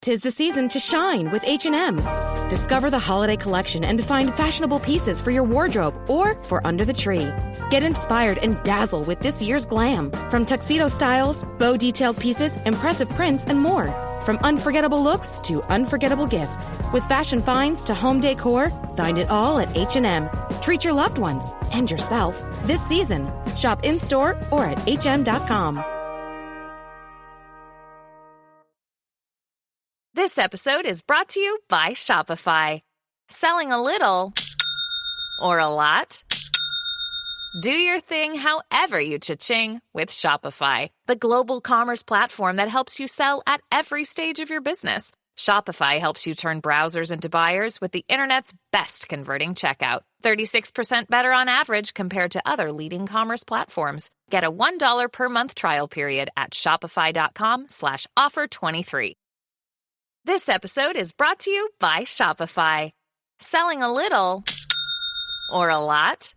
'Tis the season to shine with H&M. Discover the holiday collection and find fashionable pieces for your wardrobe or for under the tree. Get inspired and dazzle with this year's glam. From tuxedo styles, bow detailed pieces, impressive prints, and more. From unforgettable looks to unforgettable gifts. With fashion finds to home decor, find it all at H&M. Treat your loved ones and yourself this season. Shop in-store or at hm.com. This episode is brought to you by Shopify. Selling a little or a lot? Do your thing however you cha-ching with Shopify, the global commerce platform that helps you sell at every stage of your business. Shopify helps you turn browsers into buyers with the internet's best converting checkout. 36% better on average compared to other leading commerce platforms. Get a $1 per month trial period at shopify.com/offer23. This episode is brought to you by Shopify. Selling a little or a lot?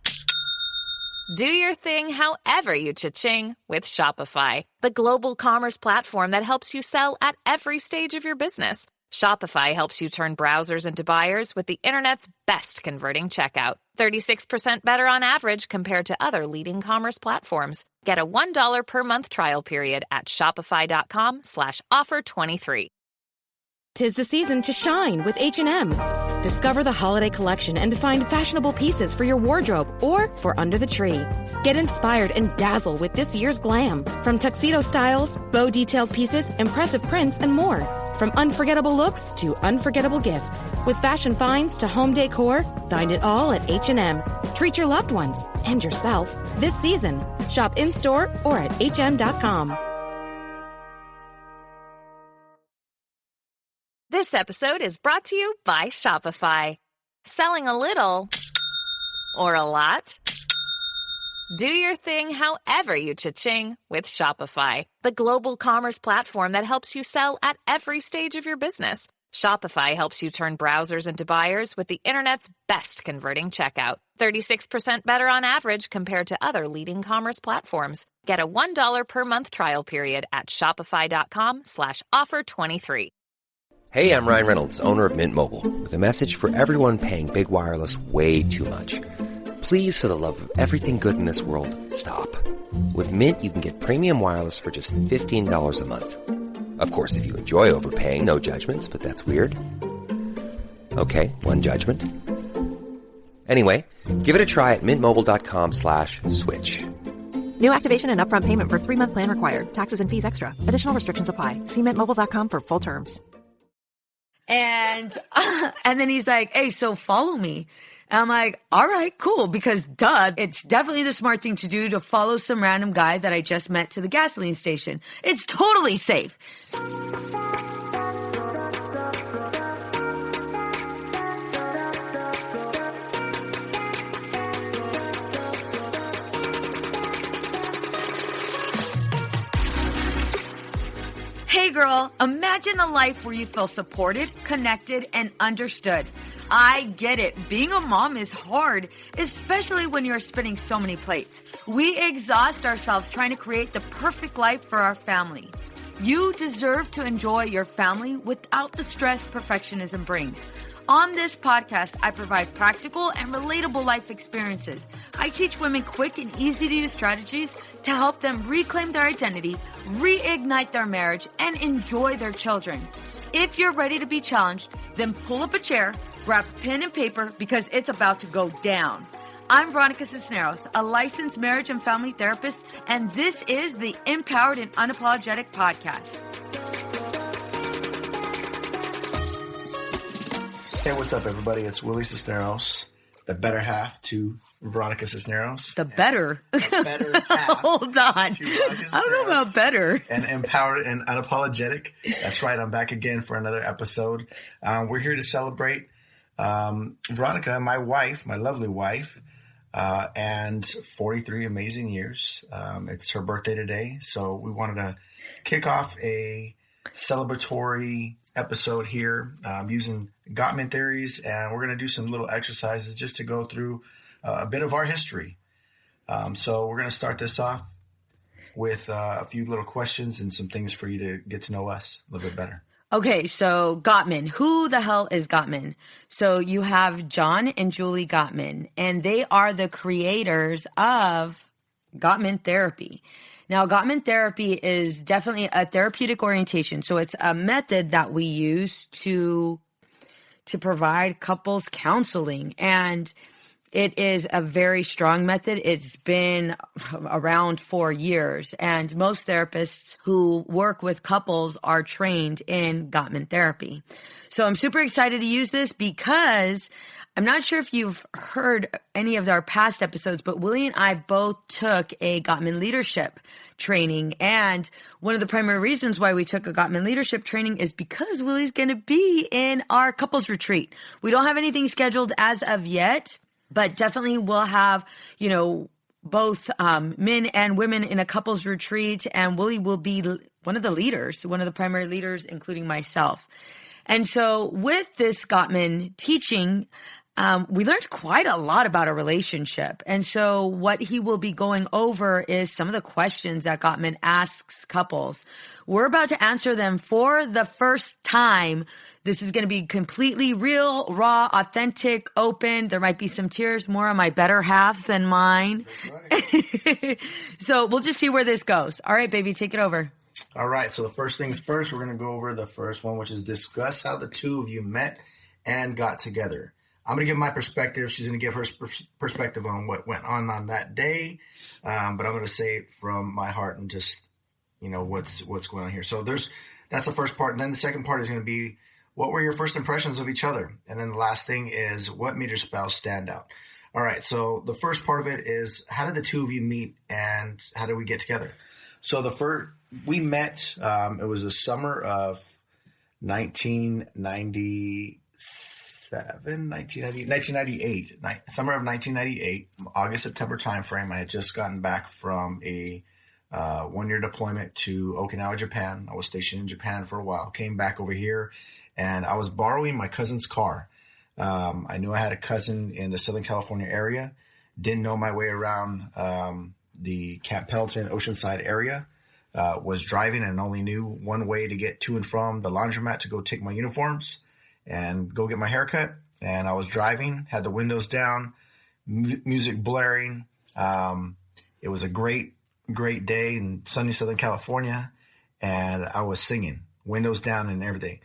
Do your thing however you cha-ching with Shopify, the global commerce platform that helps you sell at every stage of your business. Shopify helps you turn browsers into buyers with the internet's best converting checkout. 36% better on average compared to other leading commerce platforms. Get a $1 per month trial period at shopify.com/offer23. 'Tis the season to shine with H&M. Discover the holiday collection and find fashionable pieces for your wardrobe or for under the tree. Get inspired and dazzle with this year's glam. From tuxedo styles, bow detailed pieces, impressive prints, and more. From unforgettable looks to unforgettable gifts. With fashion finds to home decor, find it all at H&M. Treat your loved ones and yourself this season. Shop in-store or at hm.com. This episode is brought to you by Shopify. Selling a little or a lot? Do your thing however you cha-ching with Shopify, the global commerce platform that helps you sell at every stage of your business. Shopify helps you turn browsers into buyers with the internet's best converting checkout. 36% better on average compared to other leading commerce platforms. Get a $1 per month trial period at shopify.com/offer23. Hey, I'm Ryan Reynolds, owner of Mint Mobile, with a message for everyone paying big wireless way too much. Please, for the love of everything good in this world, stop. With Mint, you can get premium wireless for just $15 a month. Of course, if you enjoy overpaying, no judgments, but that's weird. Okay, one judgment. Anyway, give it a try at mintmobile.com/switch. New activation and upfront payment for 3-month plan required. Taxes and fees extra. Additional restrictions apply. See mintmobile.com for full terms. And then he's like, hey, so follow me. And I'm like, all right, cool. Because it's definitely the smart thing to do to follow some random guy that I just met to the gasoline station. It's totally safe. Hey girl, imagine a life where you feel supported, connected, and understood. I get it. Being a mom is hard, especially when you're spinning so many plates. We exhaust ourselves trying to create the perfect life for our family. You deserve to enjoy your family without the stress perfectionism brings. On this podcast, I provide practical and relatable life experiences. I teach women quick and easy-to-use strategies to help them reclaim their identity, reignite their marriage, and enjoy their children. If you're ready to be challenged, then pull up a chair, grab pen and paper, because it's about to go down. I'm Veronica Cisneros, a licensed marriage and family therapist, and this is the Empowered and Unapologetic Podcast. Hey, what's up, everybody? It's Willie Cisneros, the better half to Veronica Cisneros. The better? The better half. Hold on. I don't know about better. And Empowered and Unapologetic. That's right. I'm back again for another episode. We're here to celebrate Veronica, my wife, my lovely wife, and 43 amazing years. It's her birthday today, so we wanted to kick off a celebratory episode here using Gottman theories, and we're going to do some little exercises just to go through a bit of our history. So we're going to start this off with a few little questions and some things for you to get to know us a little bit better. Okay, so Gottman. Who the hell is Gottman? So you have John and Julie Gottman, and they are the creators of Gottman Therapy. Now, Gottman Therapy is definitely a therapeutic orientation. So it's a method that we use to provide couples counseling. And it is a very strong method. It's been around for years, and most therapists who work with couples are trained in Gottman Therapy. So I'm super excited to use this because I'm not sure if you've heard any of our past episodes, but Willie and I both took a Gottman leadership training. And one of the primary reasons why we took a Gottman leadership training is because Willie's going to be in our couples retreat. We don't have anything scheduled as of yet, but definitely we'll have, both men and women in a couples retreat. And Willie will be one of the leaders, one of the primary leaders, including myself. And so with this Gottman teaching, we learned quite a lot about a relationship. And so what he will be going over is some of the questions that Gottman asks couples. We're about to answer them for the first time. This is going to be completely real, raw, authentic, open. There might be some tears, more on my better halves than mine. So we'll just see where this goes. All right, baby, take it over. All right. So the first things first, we're going to go over the first one, which is discuss how the two of you met and got together. I'm going to give my perspective. She's going to give her perspective on what went on that day. But I'm going to say it from my heart and just, what's going on here. So that's the first part. And then the second part is going to be, what were your first impressions of each other? And then the last thing is, what made your spouse stand out? All right. So the first part of it is, how did the two of you meet and how did we get together? So we met, it was the summer of 1998, summer of 1998, August, September timeframe. I had just gotten back from a 1-year deployment to Okinawa, Japan. I was stationed in Japan for a while, came back over here, and I was borrowing my cousin's car. I knew I had a cousin in the Southern California area, didn't know my way around the Camp Pendleton, Oceanside area. Was driving and only knew one way to get to and from the laundromat to go take my uniforms and go get my haircut. And I was driving, had the windows down, music blaring. It was a great day in sunny Southern California. And I was singing, windows down and everything.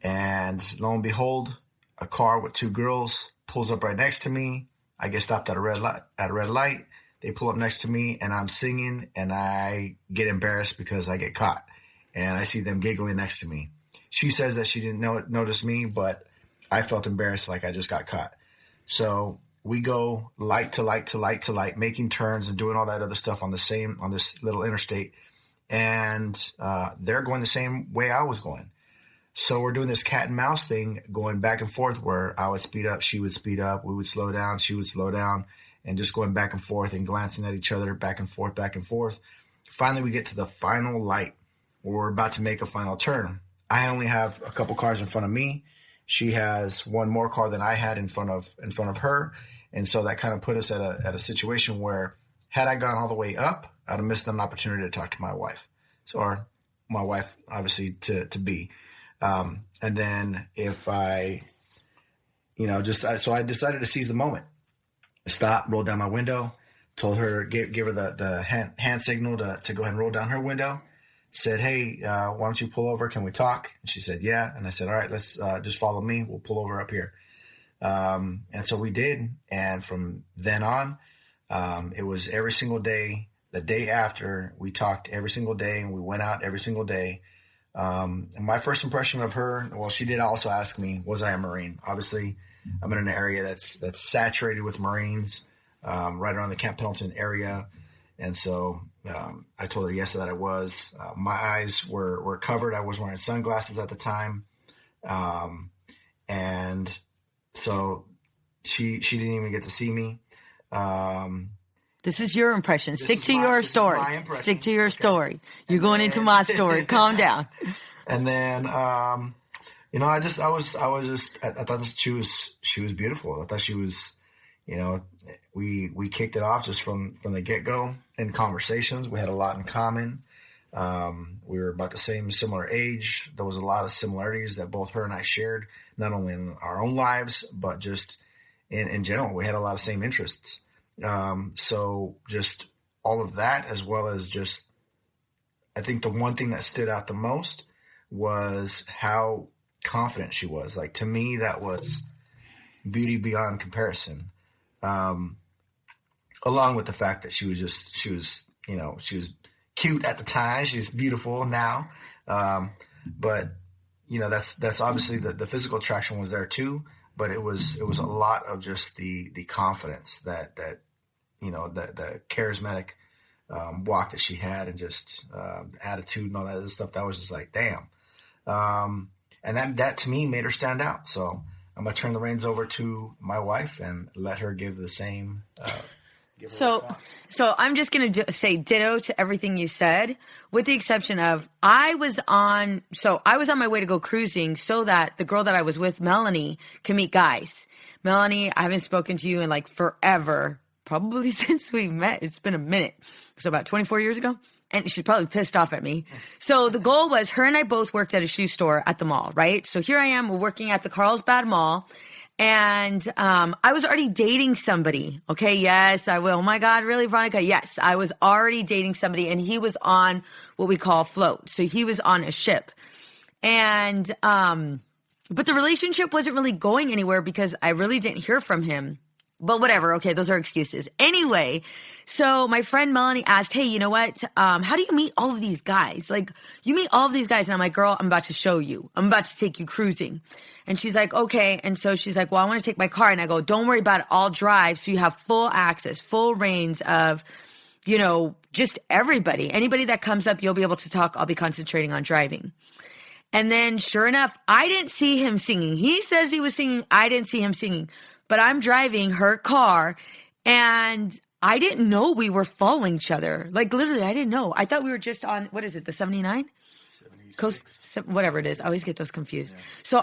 And lo and behold, a car with two girls pulls up right next to me. I get stopped at a red light. They pull up next to me and I'm singing and I get embarrassed because I get caught and I see them giggling next to me. She says that she didn't notice me, but I felt embarrassed like I just got caught. So we go light to light to light to light, making turns and doing all that other stuff on this little interstate. And they're going the same way I was going. So we're doing this cat and mouse thing going back and forth where I would speed up, she would speed up, we would slow down, she would slow down. And just going back and forth and glancing at each other, back and forth, back and forth. Finally, we get to the final light where we're about to make a final turn. I only have a couple cars in front of me. She has one more car than I had in front of her. And so that kind of put us at a situation where had I gone all the way up, I'd have missed an opportunity to talk to my wife. Or my wife, obviously, to be. And then if I decided to seize the moment. Stop, rolled down my window, told her, give her the hand signal to go ahead and roll down her window. Said, hey, why don't you pull over? Can we talk? And she said, yeah. And I said, all right, let's just follow me. We'll pull over up here. And so we did. And from then on, it was every single day. The day after, we talked every single day and we went out every single day. And my first impression of her, well, she did also ask me, was I a Marine? Obviously, I'm in an area that's saturated with Marines, right around the Camp Pendleton area. And so I told her yes that I was. My eyes were covered. I was wearing sunglasses at the time. And so she didn't even get to see me. This is your impression. Stick to your story. Stick to your story. You're going into my story. Calm down. And then I thought she was beautiful. I thought she was, we kicked it off just from the get-go in conversations. We had a lot in common. We were about the similar age. There was a lot of similarities that both her and I shared, not only in our own lives, but just in general. We had a lot of same interests. So just all of that, as well as just, I think the one thing that stood out the most was how confident she was. Like, to me, that was beauty beyond comparison. Along with the fact that she was cute at the time. She's beautiful now. But that's obviously the physical attraction was there too, but it was a lot of just the confidence that the charismatic walk that she had, and just attitude and all that other stuff. That was just like, damn. And that to me made her stand out. So I'm going to turn the reins over to my wife and let her give the same. So I'm just going to say ditto to everything you said, with the exception of I was on my way to go cruising so that the girl that I was with, Melanie, can meet guys. Melanie, I haven't spoken to you in like forever, probably since we met. It's been a minute. So about 24 years ago. And she's probably pissed off at me. So the goal was her and I both worked at a shoe store at the mall, right? So here I am, we're working at the Carlsbad Mall. And I was already dating somebody. Okay, yes, I will. Oh my God, really, Veronica? Yes, I was already dating somebody, and he was on what we call float. So he was on a ship. And but the relationship wasn't really going anywhere because I really didn't hear from him. But whatever, okay, those are excuses. Anyway, so my friend Melanie asked, hey, you know what? How do you meet all of these guys? Like, you meet all of these guys. And I'm like, girl, I'm about to show you. I'm about to take you cruising. And she's like, okay. And so she's like, well, I want to take my car. And I go, don't worry about it. I'll drive. So you have full access, full reins of, just everybody. Anybody that comes up, you'll be able to talk. I'll be concentrating on driving. And then sure enough, I didn't see him singing. He says he was singing. I didn't see him singing. But I'm driving her car, and I didn't know we were following each other. Like, literally, I didn't know. I thought we were just on, what is it, the 79? Coast, whatever it is. I always get those confused. Yeah. So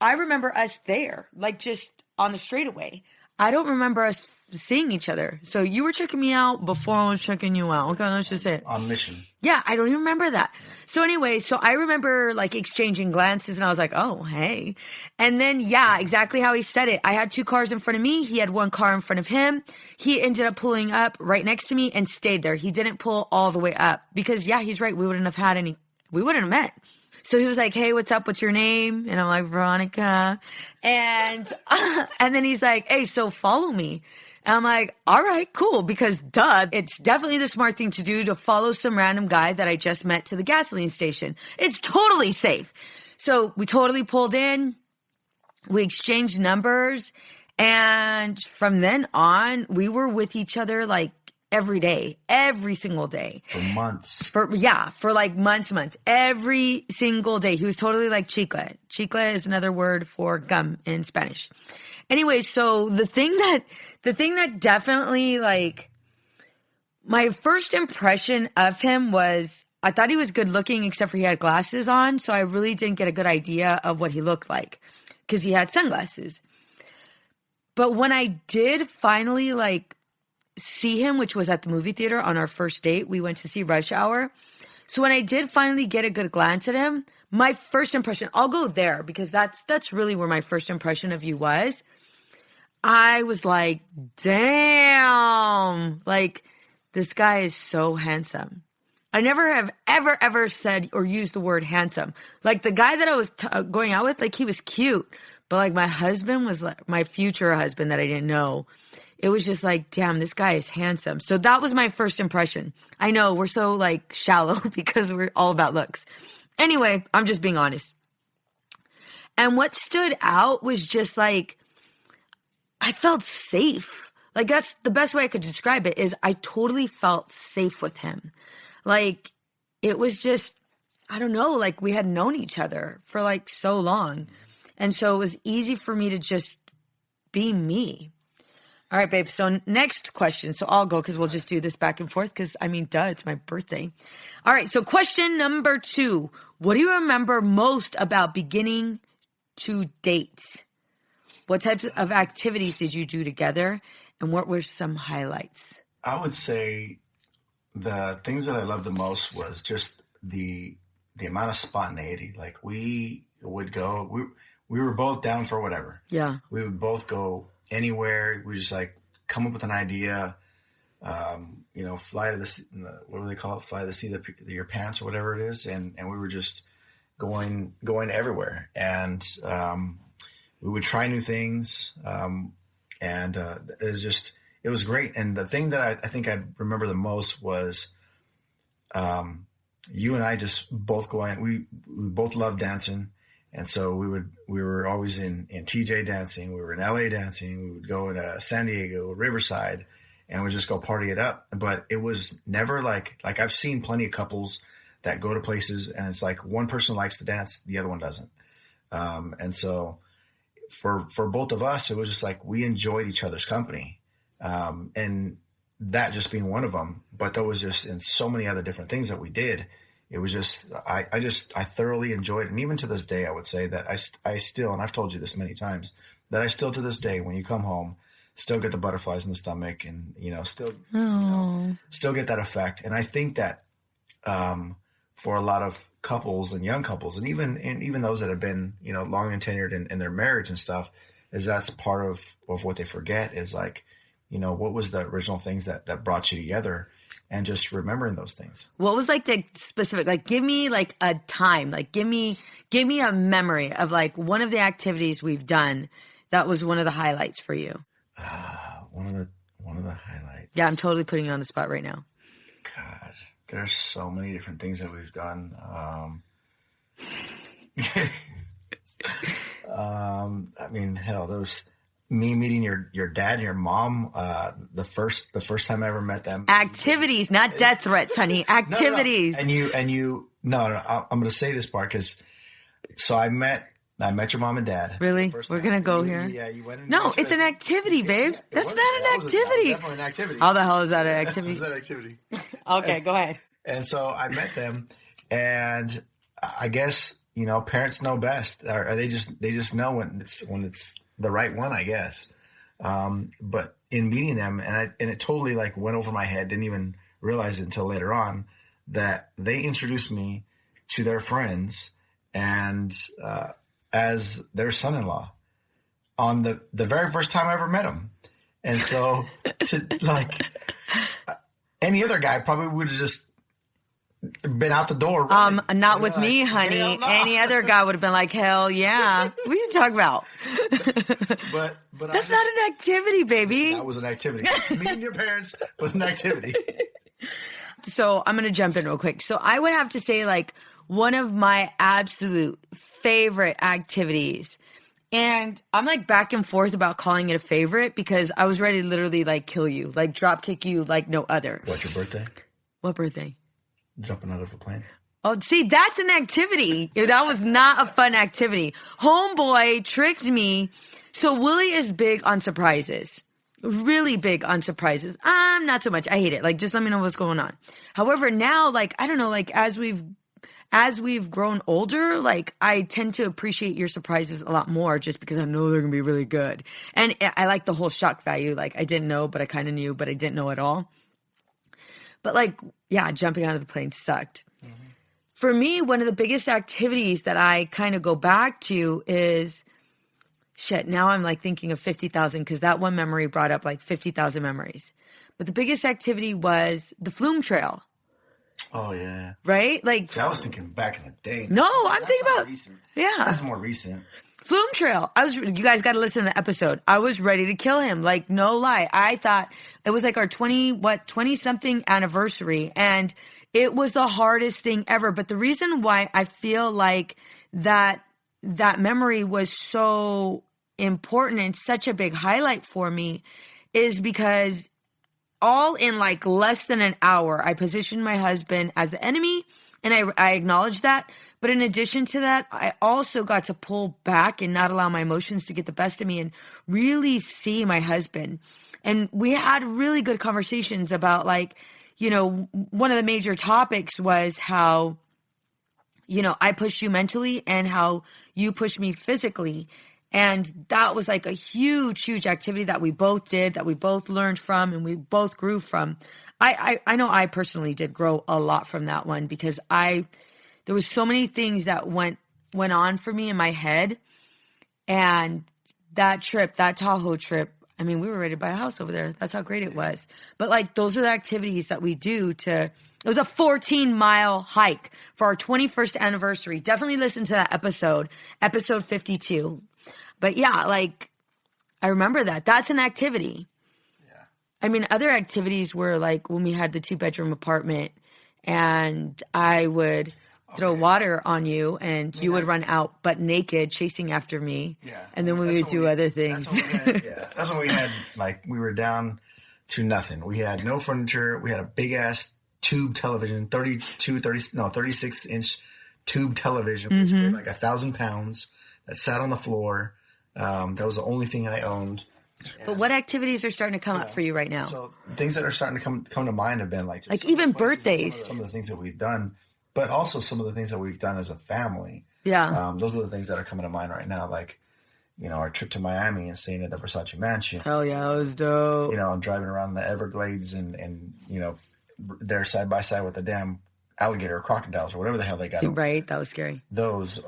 I remember us there, like just on the straightaway. I don't remember us seeing each other. So you were checking me out before I was checking you out. Okay, let's just say it. On mission. Yeah, I don't even remember that. So anyway, so I remember like exchanging glances, and I was like, oh, hey. And then, yeah, exactly how he said it. I had two cars in front of me. He had one car in front of him. He ended up pulling up right next to me and stayed there. He didn't pull all the way up because, yeah, he's right. We wouldn't have met. So he was like, hey, what's up? What's your name? And I'm like, Veronica. And then he's like, hey, so follow me. And I'm like, all right, cool. Because it's definitely the smart thing to do, to follow some random guy that I just met to the gasoline station. It's totally safe. So we totally pulled in. We exchanged numbers. And from then on, we were with each other like every day, every single day. For months. For like months. Every single day. He was totally like chicle. Chicle is another word for gum in Spanish. Anyway, so the thing that definitely, like, my first impression of him was, I thought he was good looking, except for he had glasses on. So I really didn't get a good idea of what he looked like because he had sunglasses. But when I did finally like see him, which was at the movie theater on our first date, we went to see Rush Hour. So when I did finally get a good glance at him, my first impression, I'll go there because that's really where my first impression of you was. I was like, damn, like, this guy is so handsome. I never have ever said or used the word handsome. Like, the guy that I was going out with, like, he was cute. But, like, my husband was like my future husband that I didn't know. It was just like, damn, this guy is handsome. So that was my first impression. I know we're so, like, shallow because we're all about looks. Anyway, I'm just being honest. And what stood out was just, like, I felt safe. Like, that's the best way I could describe it, is I totally felt safe with him. Like, it was just, I don't know, like, we had known each other for, like, so long. And so it was easy for me to just be me. All right, babe. So next question. So I'll go because we'll just do this back and forth because, I mean, duh, it's my birthday. All right. So question number 2. What do you remember most about beginning to date? What types of activities did you do together? And what were some highlights? I would say the things that I loved the most was just the amount of spontaneity. Like we would go, we were both down for whatever. Yeah. We would both go anywhere. We just like come up with an idea, fly to the, what do they call it? Fly to the seat of your pants or whatever it is. And we were just going everywhere. And we would try new things. It was great. And the thing that I think I remember the most was you and I just both going, we both loved dancing. And so we were always in TJ dancing. We were in LA dancing. We would go to San Diego, Riverside, and we'd just go party it up. But it was never like I've seen plenty of couples that go to places and it's like one person likes to dance, the other one doesn't. And so for both of us, it was just like we enjoyed each other's company. And that just being one of them, but there was just in so many other different things that we did. It was just, I thoroughly enjoyed it. And even to this day, I would say that I still, and I've told you this many times, that I still to this day, when you come home, still get the butterflies in the stomach and, still get that effect. And I think that, for a lot of couples and young couples and even those that have been, long and tenured in their marriage and stuff, is that's part of what they forget is like, what was the original things that brought you together and just remembering those things. What was like the specific, like give me like a time, like give me a memory of like one of the activities we've done that was one of the highlights for you. One of the highlights. Yeah, I'm totally putting you on the spot right now. God, there's so many different things that we've done. Hell, there was me meeting your dad and your mom, the first time I ever met them. Activities, not death threats, honey. Activities. No. And you. No. I'm going to say this part because. So I met your mom and dad. Really? We're going to go here. Yeah, you went. No, it's an activity, babe. That's not an activity. Definitely an activity. How the hell is that an activity? Is that an activity? Okay, go ahead. And so I met them, and I guess parents know best, or they just know when it's the right one, I guess. But in meeting them, and it totally like went over my head, didn't even realize it until later on, that they introduced me to their friends and as their son-in-law on the very first time I ever met them. And so to like any other guy probably would have just been out the door. Not with me, honey. No. Any other guy would have been like, hell yeah. What are you talking about? But that's not an activity, baby. That was an activity. Me and your parents was an activity. So I'm going to jump in real quick. So I would have to say like one of my absolute favorite activities, and I'm like back and forth about calling it a favorite because I was ready to literally like kill you, like drop kick you like no other. What's your birthday? What birthday? Jumping out of a plane. Oh, see, that's an activity. That was not a fun activity. Homeboy tricked me. So Willie is big on surprises. Really big on surprises. I'm not so much. I hate it. Like, just let me know what's going on. However, now, like, I don't know, like, as we've grown older, like, I tend to appreciate your surprises a lot more just because I know they're going to be really good. And I like the whole shock value. Like, I didn't know, but I kind of knew, but I didn't know at all. But like, yeah, jumping out of the plane sucked. Mm-hmm. For me, one of the biggest activities that I kind of go back to is, now I'm like thinking of 50,000 because that one memory brought up like 50,000 memories. But the biggest activity was the Flume Trail. Oh, yeah. Right? Like, I was thinking back in the day. No, I'm thinking about, recent. Yeah. That's more recent. Flume Trail. You guys got to listen to the episode. I was ready to kill him. Like, no lie. I thought it was like our 20 something anniversary. And it was the hardest thing ever. But the reason why I feel like that memory was so important and such a big highlight for me is because all in like less than an hour, I positioned my husband as the enemy. And I acknowledged that. But in addition to that, I also got to pull back and not allow my emotions to get the best of me and really see my husband. And we had really good conversations about like, one of the major topics was how, I pushed you mentally and how you pushed me physically. And that was like a huge, huge activity that we both did, that we both learned from, and we both grew from. I know I personally did grow a lot from that one, because there was so many things that went on for me in my head. And that trip, that Tahoe trip, I mean, we were ready to buy a house over there. That's how great it was. But like, those are the activities that we do it was a 14-mile hike for our 21st anniversary. Definitely listen to that episode 52. But yeah, like, I remember that. That's an activity. Yeah. I mean, other activities were like when we had the 2-bedroom apartment and I would throw water on you and you would run out butt naked chasing after me. Yeah. And then we would do other things. That's what we had. Like, we were down to nothing. We had no furniture. We had a big ass tube television, 36-inch tube television, which weighed like 1,000 pounds, that sat on the floor. That was the only thing I owned. But what activities are starting to come up for you right now? So things that are starting to come to mind have been like even birthdays. Some of the things that we've done, but also some of the things that we've done as a family. Yeah. Those are the things that are coming to mind right now. Like, our trip to Miami and staying at the Versace Mansion. Hell yeah, that was dope. And driving around the Everglades and they're side by side with the damn alligator or crocodiles or whatever the hell they got. Right, that was scary. Those,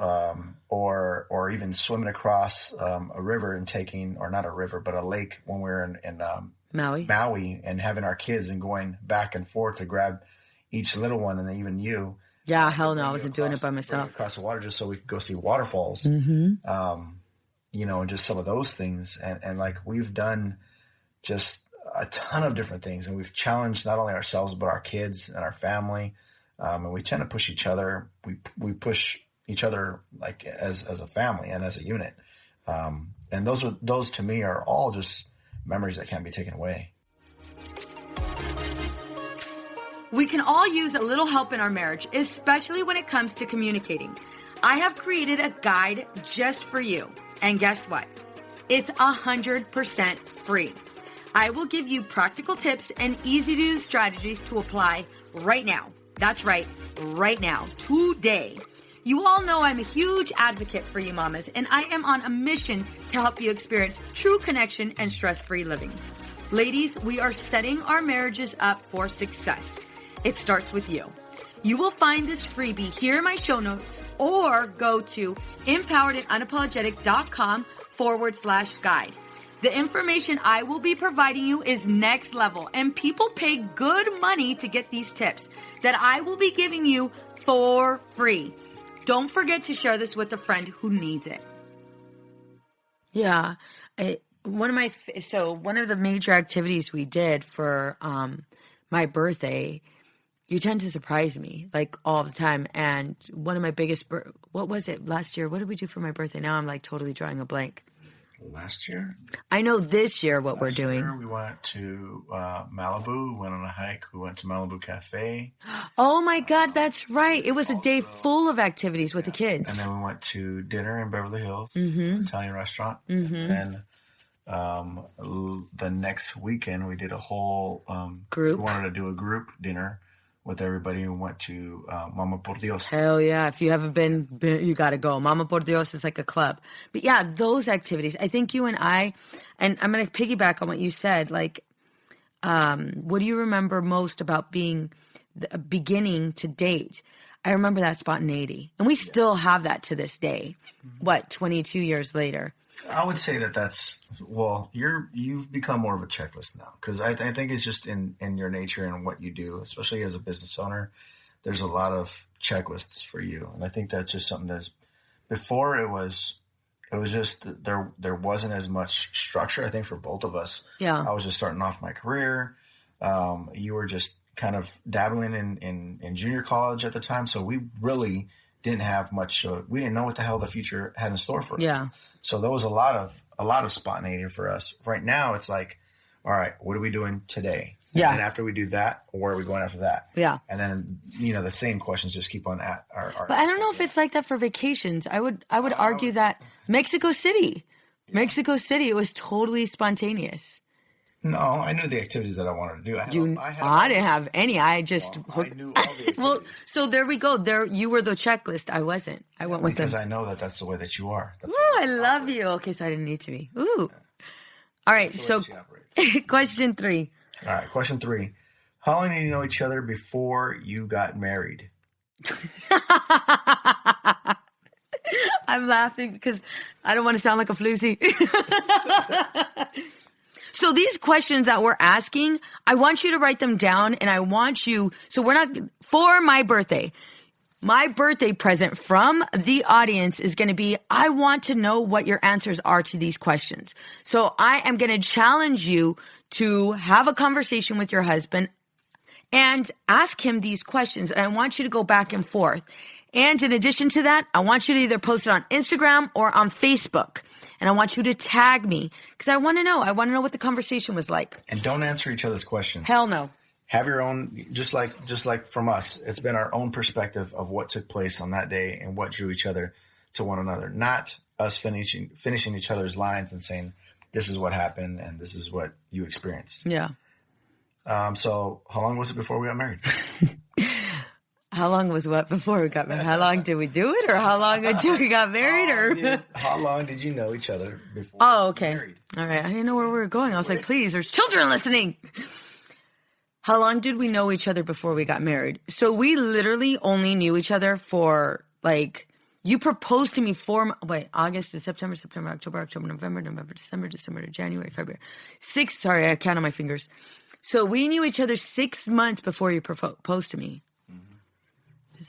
or even swimming across a river and or not a river, but a lake when we were in Maui and having our kids and going back and forth to grab each little one, and then even you. Yeah, hell no, I wasn't doing it by myself. Across the water just so we could go see waterfalls. Mm-hmm. And just some of those things. And like, we've done just a ton of different things, and we've challenged not only ourselves but our kids and our family. And we tend to push each other. We push each other like as a family and as a unit. And those to me are all just memories that can't be taken away. We can all use a little help in our marriage, especially when it comes to communicating. I have created a guide just for you. And guess what? It's 100% free. I will give you practical tips and easy-to-use strategies to apply right now. That's right, right now, today. You all know I'm a huge advocate for you mamas, and I am on a mission to help you experience true connection and stress-free living. Ladies, we are setting our marriages up for success. It starts with you. You will find this freebie here in my show notes, or go to empoweredandunapologetic.com/guide. The information I will be providing you is next level, and people pay good money to get these tips that I will be giving you for free. Don't forget to share this with a friend who needs it. Yeah. One of the major activities we did for my birthday, you tend to surprise me like all the time. And one of my biggest, what was it last year? What did we do for my birthday? Now I'm like totally drawing a blank. Last year? I know this year what we're doing. We went to Malibu, went on a hike. We went to Malibu Cafe. Oh my God, that's right. It was a day full of activities with the kids. And then we went to dinner in Beverly Hills, Italian restaurant. Mm-hmm. And the next weekend we did a whole group. We wanted to do a group dinner with everybody who went to Mama Por Dios. Hell yeah. If you haven't been, you got to go. Mama Por Dios is like a club. But yeah, those activities. I think you and I'm going to piggyback on what you said. Like, what do you remember most about beginning to date? I remember that spontaneity. And we still have that to this day. 22 years later? I would say you've become more of a checklist now, because I think it's just in your nature and what you do, especially as a business owner. There's a lot of checklists for you, and I think that's just something that's before it was just there wasn't as much structure. I think for both of us. Yeah, I was just starting off my career. You were just kind of dabbling in junior college at the time, so we really didn't have much. We didn't know what the hell the future had in store for us. Yeah. So there was a lot of spontaneity for us. Right now, it's like, all right, what are we doing today? Yeah. And after we do that, where are we going after that? Yeah. And then, the same questions just keep on at our But I don't know if it's like that for vacations. I would argue that Mexico City, it was totally spontaneous. No, I knew the activities that I wanted to do. I didn't have any. I just I knew all the activities. well, so there we go. There you were the checklist. I wasn't. I went with them. Because I know that that's the way that you are. That's Ooh, I love you. Okay, so I didn't need to be. Ooh. All right, so question 3. All right, question 3. How long did you know each other before you got married? I'm laughing because I don't want to sound like a floozy. So these questions that we're asking, I want you to write them down, and I want you, so we're not, for my birthday present from the audience is going to be, I want to know what your answers are to these questions. So I am going to challenge you to have a conversation with your husband and ask him these questions. And I want you to go back and forth. And in addition to that, I want you to either post it on Instagram or on Facebook. And I want you to tag me because I want to know. I want to know what the conversation was like. And don't answer each other's questions. Hell no. Have your own, just like from us, it's been our own perspective of what took place on that day and what drew each other to one another. Not us finishing each other's lines and saying, this is what happened and this is what you experienced. Yeah. So how long was it before we got married? How long was what before we got married? How long did we do it, or how long until we got married? How long did you know each other before? Oh, okay. All right. I didn't know where we were going. I was like, please, there's children listening. How long did we know each other before we got married? So we literally only knew each other for you proposed to me August to September, October, November, December to January, February. 6. Sorry, I count on my fingers. So we knew each other 6 months before you proposed to me.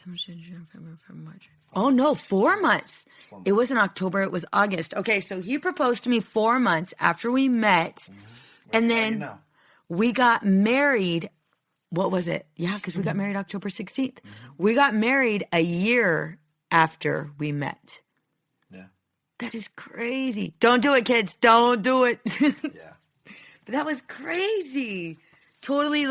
March. Oh no, 4 months. It wasn't October, it was August. Okay, so he proposed to me 4 months after we met. And then we got married. What was it? Yeah, because we got married October 16th. We got married a year after we met. Yeah. That is crazy. Don't do it, kids. Don't do it. Yeah. But that was crazy. Totally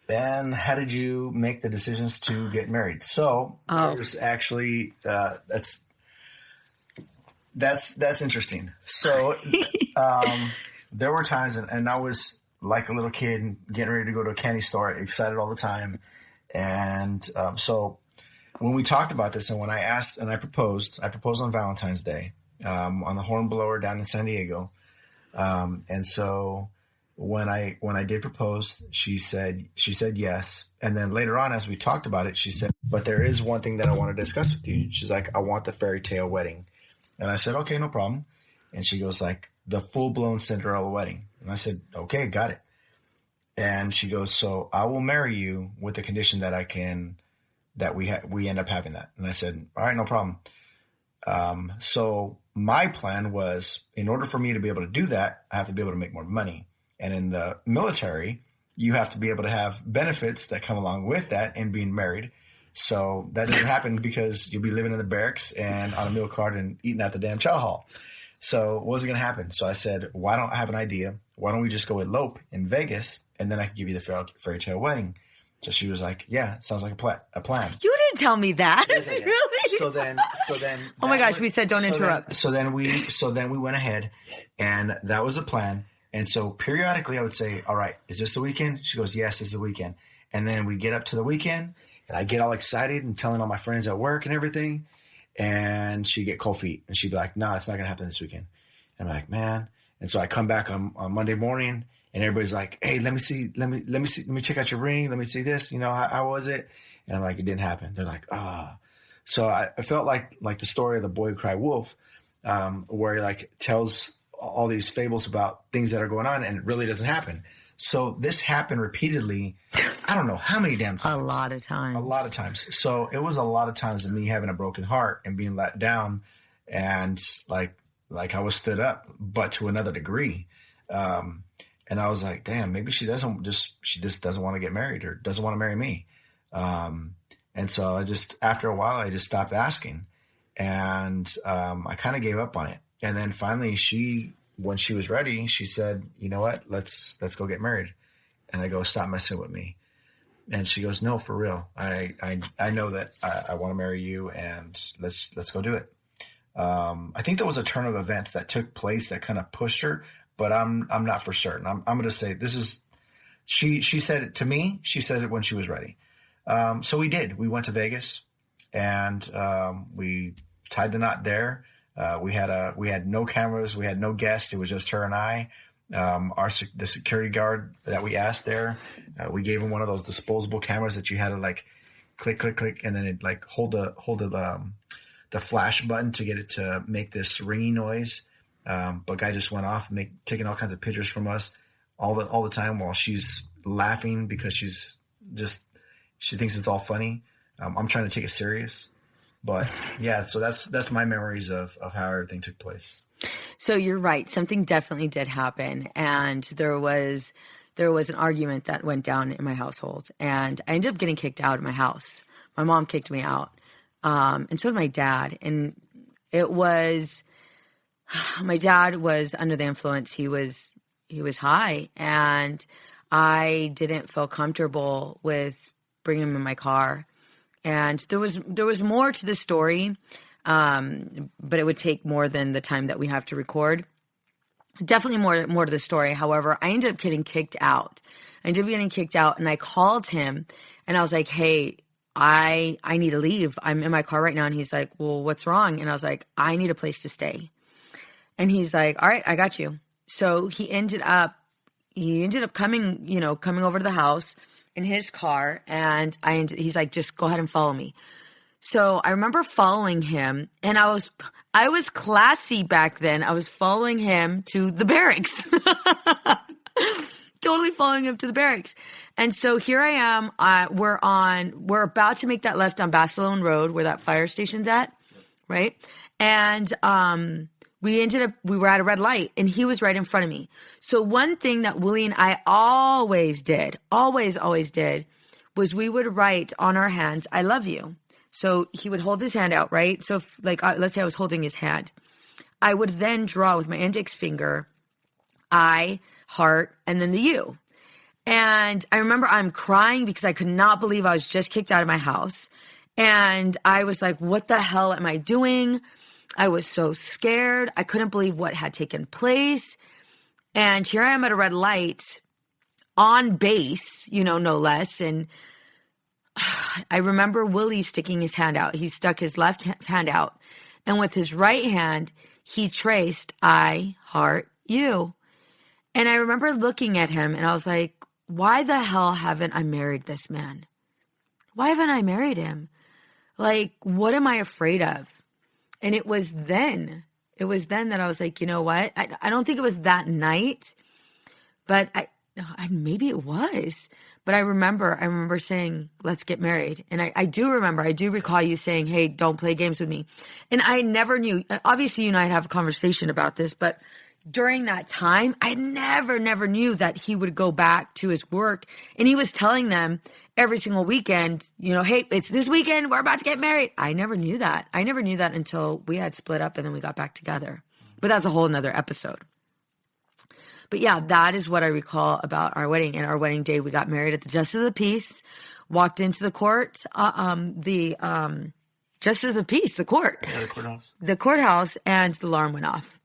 Ben, how did you make the decisions to get married? So there's actually that's interesting. So there were times, and I was like a little kid getting ready to go to a candy store, excited all the time. And so when we talked about this, and when I asked and I proposed on Valentine's Day on the Hornblower down in San Diego. And so when I did propose, she said yes. And then later on, as we talked about it, she said, but there is one thing that I want to discuss with you. She's like, I want the fairy tale wedding. And I said, okay, no problem. And she goes the full-blown Cinderella wedding. And I said, okay, got it. And she goes, so I will marry you with the condition that we end up having that. And I said, all right, no problem. So my plan was, in order for me to be able to do that, I have to be able to make more money. And in the military, you have to be able to have benefits that come along with that and being married. So that doesn't happen because you'll be living in the barracks and on a meal card and eating at the damn chow hall. So what was going to happen? So I said, why don't I have an idea? Why don't we just go elope in Vegas and then I can give you the fairy tale wedding? So she was like, yeah, sounds like a plan. You didn't tell me that. Really? So then. Oh my gosh, we said don't interrupt. So then we went ahead and that was the plan. And so periodically I would say, all right, is this the weekend? She goes, yes, it's the weekend. And then we get up to the weekend and I get all excited and telling all my friends at work and everything. And she'd get cold feet and she'd be like, no, it's not going to happen this weekend. And I'm like, man. And so I come back on Monday morning and everybody's like, hey, let me check out your ring. Let me see this. How was it? And I'm like, it didn't happen. They're like, ah. So I felt like the story of the boy who cried wolf, where he tells all these fables about things that are going on and it really doesn't happen. So this happened repeatedly. I don't know how many damn times. A lot of times. So it was a lot of times of me having a broken heart and being let down and like I was stood up, but to another degree. And I was like, damn, maybe she just doesn't want to get married or doesn't want to marry me. And so after a while, I just stopped asking and I kind of gave up on it. And then finally when she was ready, she said, you know what, let's go get married. And I go, stop messing with me. And she goes, no, for real. I know that I want to marry you and let's go do it. I think there was a turn of events that took place that kind of pushed her. but I'm not for certain. I'm going to say this is, she said it to me. She said it when she was ready. So we did. We went to Vegas and we tied the knot there. We had no cameras. We had no guests. It was just her and I. The security guard that we asked there, we gave him one of those disposable cameras that you had to like click, click, click, and then it like hold the flash button to get it to make this ringing noise. But guy just went off, taking all kinds of pictures from us all the time while she's laughing because she thinks it's all funny. I'm trying to take it serious, but yeah. So that's my memories of how everything took place. So you're right. Something definitely did happen, and there was an argument that went down in my household, and I ended up getting kicked out of my house. My mom kicked me out, and so did my dad. And it was my dad was under the influence. He was high, and I didn't feel comfortable with bringing him in my car. And there was more to the story. But it would take more than the time that we have to record. Definitely more to the story. However, I ended up getting kicked out. And I called him and I was like, hey, I need to leave. I'm in my car right now. And he's like, well, what's wrong? And I was like, I need a place to stay. And he's like, all right, I got you. So he ended up coming over to the house in his car. And he's like, just go ahead and follow me. So I remember following him, and I was classy back then. I was following him to the barracks. Totally following him to the barracks. And so here I am. We're about to make that left on Barcelona Road where that fire station's at, right? And we were at a red light, and he was right in front of me. So one thing that Willie and I always did, was we would write on our hands, I love you. So he would hold his hand out, right? So let's say I was holding his hand. I would then draw with my index finger, I, heart, and then the U. And I remember I'm crying because I could not believe I was just kicked out of my house. And I was like, what the hell am I doing? I was so scared. I couldn't believe what had taken place. And here I am at a red light on base, no less. And I remember Willie sticking his hand out. He stuck his left hand out. And with his right hand, he traced I, heart, you. And I remember looking at him and I was like, why the hell haven't I married this man? Why haven't I married him? Like, what am I afraid of? And it was then that I was like, you know what? I don't think it was that night, but maybe it was. But I remember saying, let's get married. And I do recall you saying, hey, don't play games with me. And I never knew, obviously you and I had have a conversation about this, but during that time, I never knew that he would go back to his work. And he was telling them every single weekend, hey, it's this weekend, we're about to get married. I never knew that. Until we had split up and then we got back together. But that's a whole nother episode. But yeah, that is what I recall about our wedding. And our wedding day, we got married at the Justice of the Peace, walked into the court, Justice of the Peace, the court. Yeah, the courthouse. The courthouse, and the alarm went off.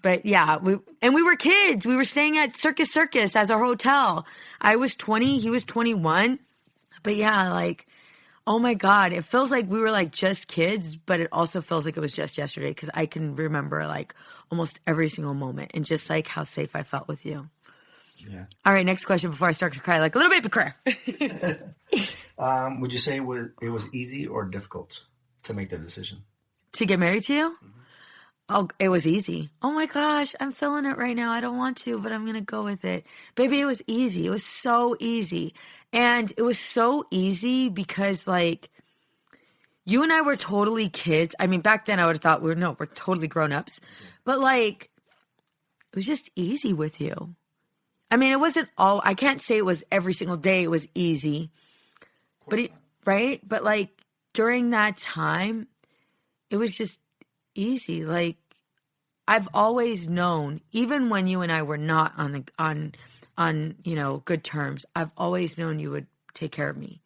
But yeah, we were kids. We were staying at Circus as our hotel. I was 20, he was 21. But yeah, like, oh my God, it feels like we were like just kids, but it also feels like it was just yesterday because I can remember like almost every single moment and just like how safe I felt with you. Yeah. All right, next question before I start to cry, like a little baby cry. Would you say it was easy or difficult to make that decision? To get married to you? Mm-hmm. Oh, it was easy. Oh my gosh, I'm feeling it right now. I don't want to, but I'm going to go with it. Baby, it was easy. It was so easy. And it was so easy because like you and I were totally kids. I mean, back then I would have thought we're totally grown-ups. But like it was just easy with you. I mean, it wasn't I can't say it was every single day it was easy. But right? But like during that time, it was just easy. Like I've always known, even when you and I were not on good terms, I've always known you would take care of me.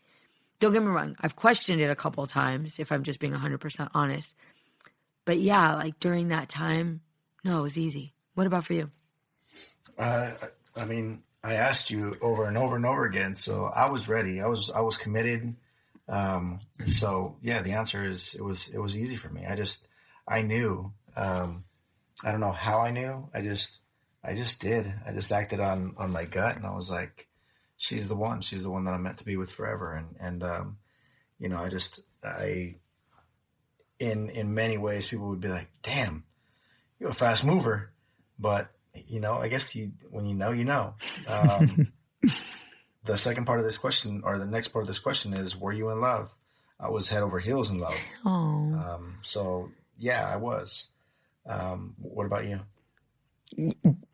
Don't get me wrong. I've questioned it a couple of times if I'm just being 100% honest. But yeah, like during that time, no, it was easy. What about for you? I mean, I asked you over and over and over again, so I was ready. I was committed. So yeah, the answer is it was easy for me. I knew. I don't know how I knew. I just did. I just acted on my gut, and I was like, she's the one. She's the one that I'm meant to be with forever. And you know, in many ways, people would be like, damn, you're a fast mover. But, you know, I guess when you know, you know. The second part of this question, or the next part of this question, is, were you in love? I was head over heels in love. Oh. So yeah, I was. What about you?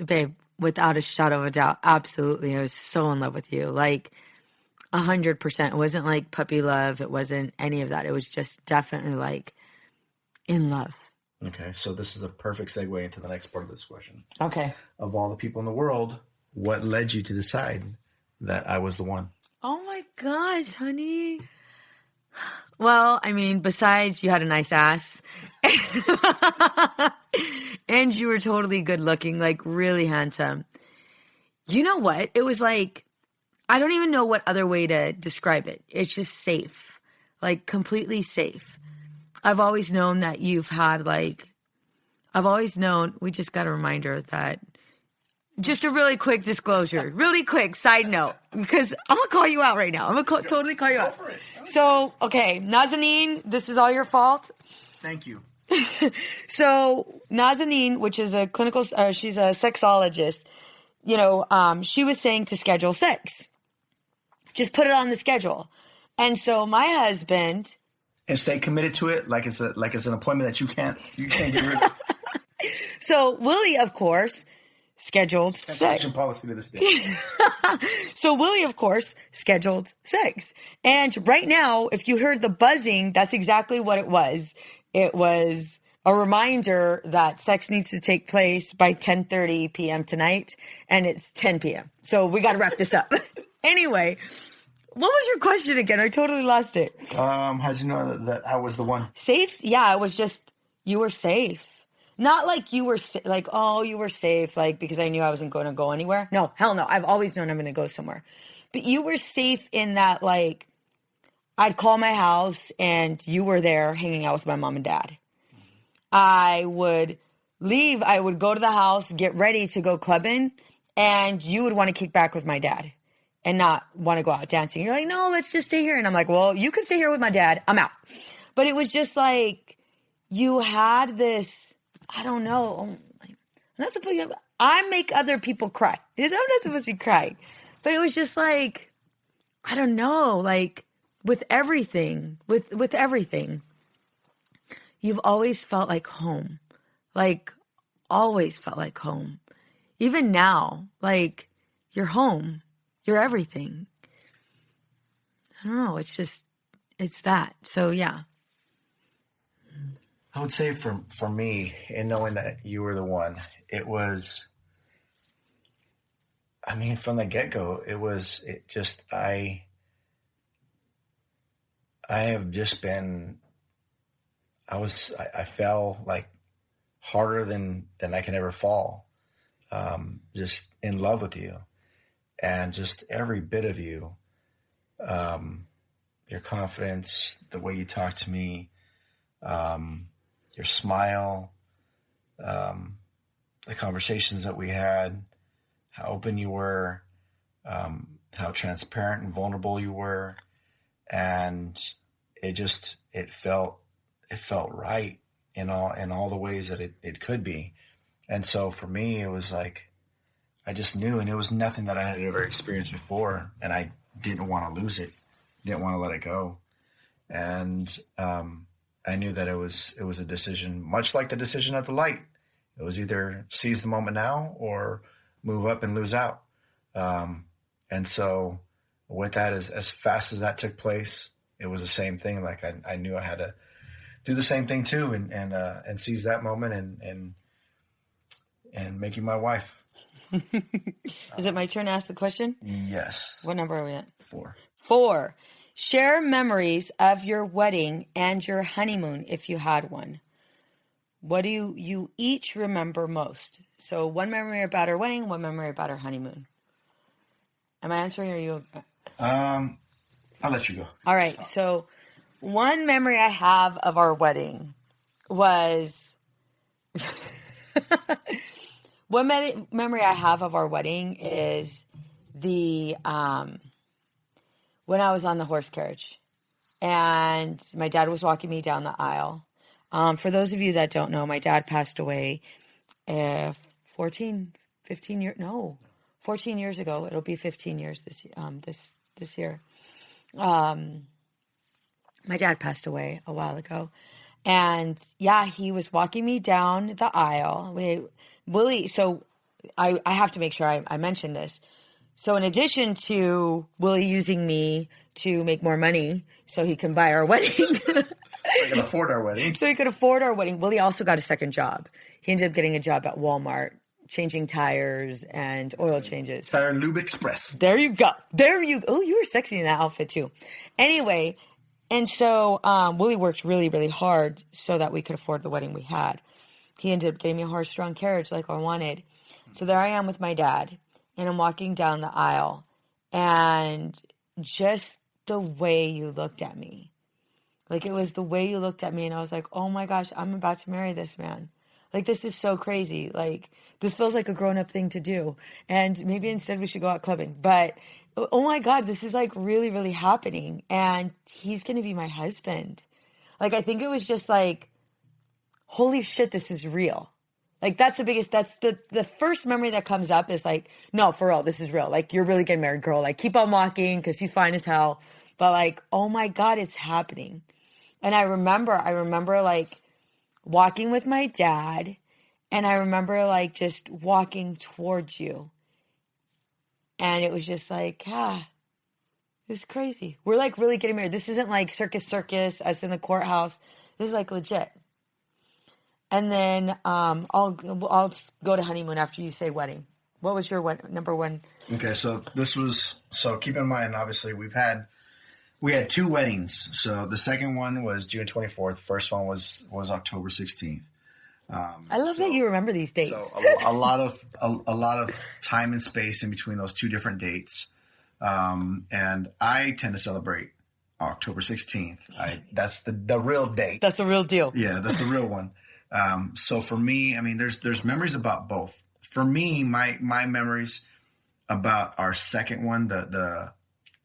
Babe, without a shadow of a doubt, absolutely. I was so in love with you. Like 100%. It wasn't like puppy love. It wasn't any of that. It was just definitely like in love. Okay. So this is a perfect segue into the next part of this question. Okay. Of all the people in the world, what led you to decide that I was the one? Oh my gosh, honey. Well, I mean, besides you had a nice ass and you were totally good looking, like really handsome. You know what? It was like, I don't even know what other way to describe it. It's just safe, like completely safe. I've always known that you've had we just got a reminder that, just a really quick disclosure, really quick side note, because I'm going to call you out right now. I'm going to totally call you out. So, okay, Nazanin, this is all your fault. Thank you. So, Nazanin, which is a clinical, she's a sexologist, you know, she was saying to schedule sex. Just put it on the schedule. And so my husband... And stay committed to it like it's an appointment that you can't get rid of. So, Willie, of course... scheduled sex. Policy to this day. So Willie, of course, scheduled sex. And right now, if you heard the buzzing, that's exactly what it was. It was a reminder that sex needs to take place by 10:30 p.m. tonight, and it's 10 p.m. So we got to wrap this up. Anyway, what was your question again? I totally lost it. How'd you know that I was the one? Safe? Yeah, it was just, you were safe. Not like you were like, oh, you were safe, like because I knew I wasn't going to go anywhere. No, hell no. I've always known I'm going to go somewhere. But you were safe in that, like, I'd call my house and you were there hanging out with my mom and dad. I would leave. I would go to the house, get ready to go clubbing, and you would want to kick back with my dad and not want to go out dancing. You're like, no, let's just stay here. And I'm like, well, you can stay here with my dad. I'm out. But it was just like you had this... I don't know. I'm not supposed to, I make other people cry. I'm not supposed to be crying. But it was just like, I don't know, like with everything, with everything, you've always felt like home. Like always felt like home. Even now, like you're home. You're everything. I don't know. It's that. So yeah. I would say for me, in knowing that you were the one, it was, I mean, from the get-go, I have just been, I fell like harder than I can ever fall. Just in love with you, and just every bit of you, your confidence, the way you talk to me, your smile, the conversations that we had, how open you were, how transparent and vulnerable you were. And it felt right in all the ways that it could be. And so for me, it was like, I just knew, and it was nothing that I had ever experienced before. And I didn't want to lose it. Didn't want to let it go. And, I knew that it was a decision, much like the decision at the light. It was either seize the moment now or move up and lose out. And so with that, as fast as that took place, it was the same thing. Like I knew I had to do the same thing too, and seize that moment and make you my wife. Is it my turn to ask the question? Yes. What number are we at? 4. Share memories of your wedding and your honeymoon if you had one. What do you each remember most? So one memory about our wedding, one memory about our honeymoon. Am I answering or are you? I'll let you go. All right. So one memory I have of our wedding was one memory I have of our wedding is the when I was on the horse carriage and my dad was walking me down the aisle. For those of you that don't know, my dad passed away 14 years ago. It'll be 15 years this year. My dad passed away a while ago. And yeah, he was walking me down the aisle. Willie, so I have to make sure I mention this. So in addition to Willie using me to make more money so he can buy our wedding. We can afford our wedding. So he could afford our wedding. Willie also got a second job. He ended up getting a job at Walmart, changing tires and oil changes. Tire and Lube Express. There you go. Oh, you were sexy in that outfit too. Anyway, and so Willie worked really, really hard so that we could afford the wedding we had. He ended up getting me a horse-drawn carriage like I wanted. So there I am with my dad, and I'm walking down the aisle, and just the way you looked at me. Like, it was the way you looked at me, and I was like, oh my gosh, I'm about to marry this man. Like, this is so crazy. Like, this feels like a grown-up thing to do. And maybe instead we should go out clubbing. But, oh my God, this is like really, really happening. And he's going to be my husband. Like, I think it was just like, holy shit, this is real. Like, that's the first memory that comes up is like, no, for real, this is real. Like, you're really getting married, girl. Like, keep on walking because he's fine as hell. But like, oh my God, it's happening. And I remember like walking with my dad, and I remember like just walking towards you. And it was just like, it's crazy. We're like really getting married. This isn't like circus as in the courthouse. This is like legit. And then I'll go to honeymoon after you say wedding. What was your number one? Okay, so keep in mind, obviously we had two weddings. So the second one was June 24th. First one was October 16th. I love that you remember these dates. So a lot of time and space in between those two different dates. And I tend to celebrate October 16th. That's the real date. That's the real deal. Yeah, that's the real one. So for me, I mean, there's memories about both. For me, my memories about our second one,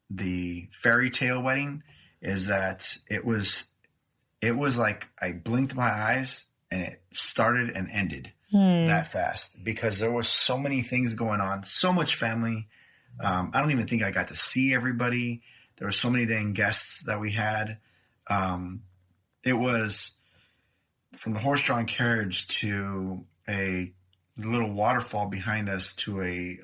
the fairy tale wedding, is that it was like I blinked my eyes and it started and ended that fast because there was so many things going on, so much family. I don't even think I got to see everybody. There were so many dang guests that we had. It was from the horse-drawn carriage to a little waterfall behind us to a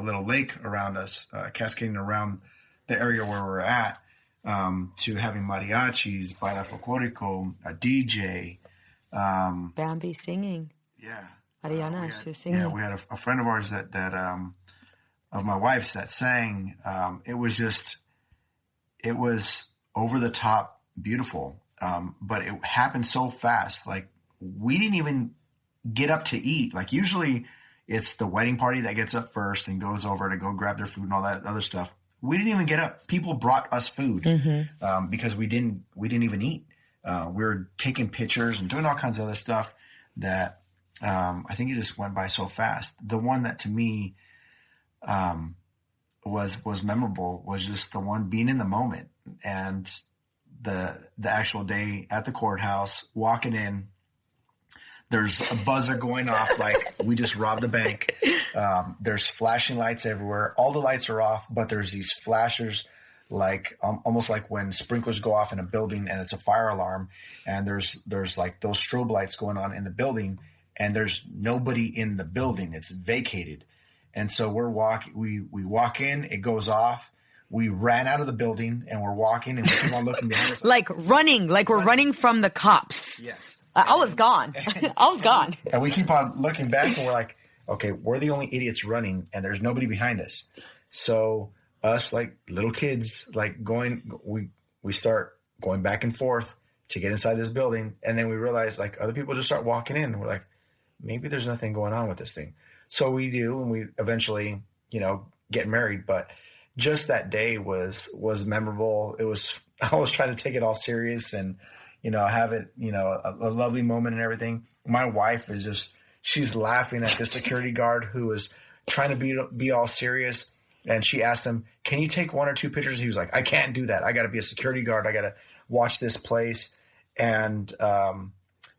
little lake around us, cascading around the area where we're at, to having mariachis, baila folklorico, a DJ. Bambi singing. Yeah. Ariana, she was singing. Yeah, we had a friend of ours that of my wife's that sang. It was over the top beautiful. But it happened so fast. Like, we didn't even get up to eat. Like, usually it's the wedding party that gets up first and goes over to go grab their food and all that other stuff. We didn't even get up. People brought us food because we didn't even eat. We were taking pictures and doing all kinds of other stuff that I think it just went by so fast. The one that to me was memorable was just the one being in the moment and the actual day at the courthouse, walking in. There's a buzzer going off like we just robbed a bank. There's flashing lights everywhere. All the lights are off, but there's these flashers like almost like when sprinklers go off in a building and it's a fire alarm. And there's like those strobe lights going on in the building and there's nobody in the building. It's vacated. And so we walk in, it goes off. We ran out of the building and we're walking and we keep on looking behind us. Like running, like we're running from the cops. Yes. I was gone. I was gone. And we keep on looking back and we're like, okay, we're the only idiots running and there's nobody behind us. So us like little kids, like we start going back and forth to get inside this building. And then we realized like other people just start walking in. We're like, maybe there's nothing going on with this thing. So we do, and we eventually, get married. But just that day was memorable. I was trying to take it all serious and, have it, a lovely moment and everything. My wife she's laughing at the security guard who was trying to be all serious. And she asked him, can you take 1 or 2 pictures? He was like, I can't do that. I got to be a security guard. I got to watch this place. And